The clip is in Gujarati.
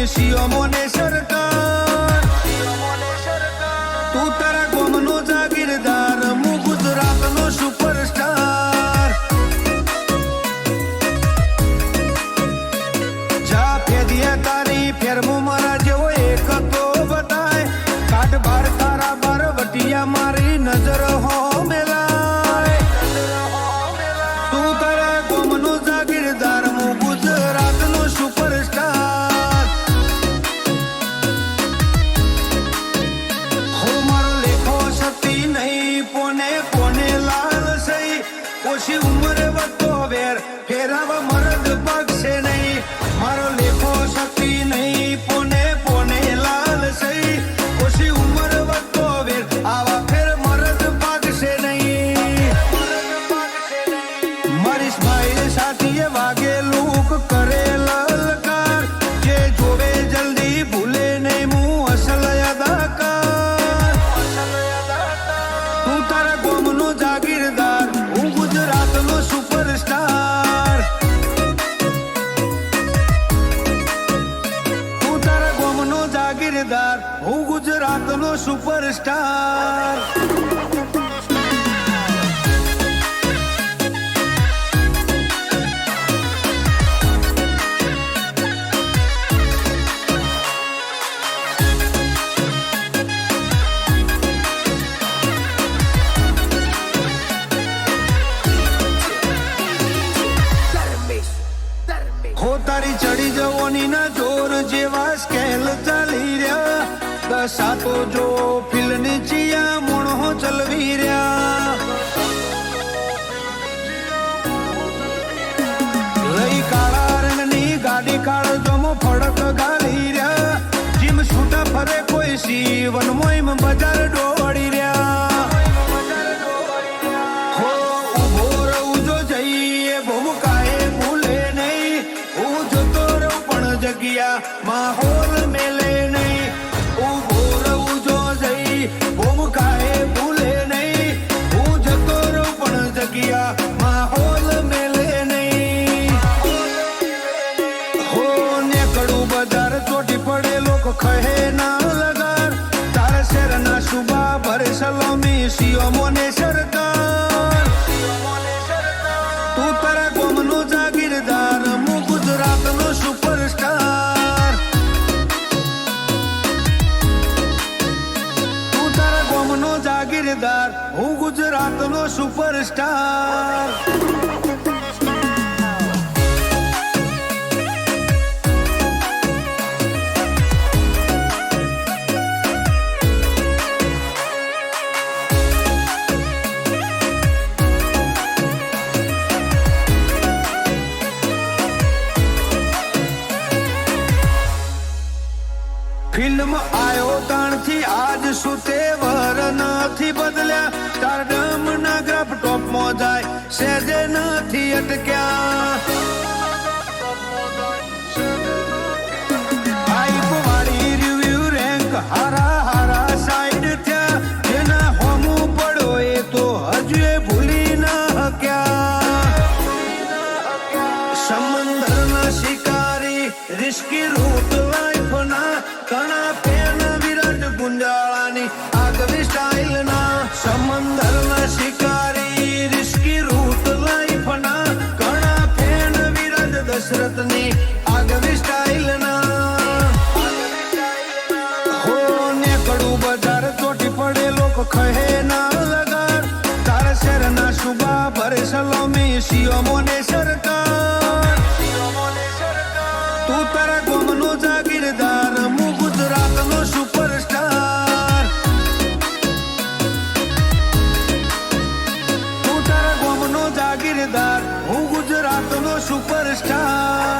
શિયોમોને સરકાર તું તારા ગોમનો જાગીરદાર હું ગુજરાતનો સુપરસ્ટાર જા ફેદિયા તારી ફેરમો મારા જેવો એક તો બતાય કાઢ બાર તારા બાર વટિયા મારી નજર હો મેલાય તું તારા ગોમનો જાગીરદાર હું ગુજરાતનો સુપરસ્ટાર હો મારો લેખો શક્તિ નહીં પોને કોને લાલ સઈ ઓછી ઉંમરે વધતો વેર ફેરાવા મરદ પગશે નહીં મારો લેખો શક્તિ નહીં પોને પોને લાલ સઈ ઓછી ઉંમર વધતો વેર આવા ફેર મરદ પગશે નહીં મારી સ્માઈલ સાથીએ વાગે લૂક કરે લલકાર જે જોવે જલ્દી ભૂલે નહીં હું અસલ અદાકાર તું તારા ગોમનો જાગીરદાર હું ગુજરાતનો સુપરસ્ટાર તું તારા ગોમનો જાગીરદાર હું ગુજરાતનો સુપરસ્ટાર હો તારી ચડી જવાની ના જોર જેવા સ્કેલ ચાલી રહ્યા દશા તો જો ફિલની ચિયા મોણો ચલવી રહ્યા લઈ કાળા રંગની ગાડી કાળ જોમો ફડક ગાલી રહ્યા જીમ છૂટા ફરે કોઈ સીવન મોઈમ બજાર દોડી રહ્યા હો ઉભો રહું જો જઈએ ભૂમકાએ ભૂલે નહીં હું જતો રહું પણ જગ્યા માહોલ મેલે નહીં ઉભો રહું જો જઈ ભૂમકાએ ભૂલે નહીં હું જતો રહું પણ જગ્યા માહોલ મેલે નહીં હો નેકડું બજાર ચોટી પડે લોકો કહે ના લગાર તારા શેરના સુબા ભરે સલામી શિયોમોને સરકાર તું તારા ગોમનો જાગીરદાર હું ગુજરાતનો સુપરસ્ટાર તું તારા ગોમનો જાગીરદાર હું ગુજરાતનો સુપરસ્ટાર ફિલ્મ આયો તાણથી આજ સુતે વર નથી બદલ્યા સ્ટારડમ ના ગ્રાફ ટોપમાં જાય સેજે નથી અટક્યા હાઈપ વાળી રિવ્યુ રેન્ક હારા હારા સાઈડ થયા જેના હોમું પડો એ તો હજુ ભૂલી ના હક્યા સમંદરના શિકારી રિસ્કી રૂટ લાઈફ ના ઘણા ફેન વિરાટ ગુંજાળાની આગવી સ્ટાઇલ ના સમંદરના શિકારી રિસ્કી રૂટ લાઈફ ના ઘણા ફેન વિરાટ દશરથની આગવી સ્ટાઇલ ના હો નેકડું બજાર ચોટી પડે લોકો કહે ના લગાર તારા શેરના સુબા ભરે સલામી શિયોમોને સરકાર તું તારા ગોમનો જાગીરદાર હું ગુજરાતનો સુપરસ્ટાર તું તારા ગોમનો જાગીરદાર હું ગુજરાતનો સુપરસ્ટાર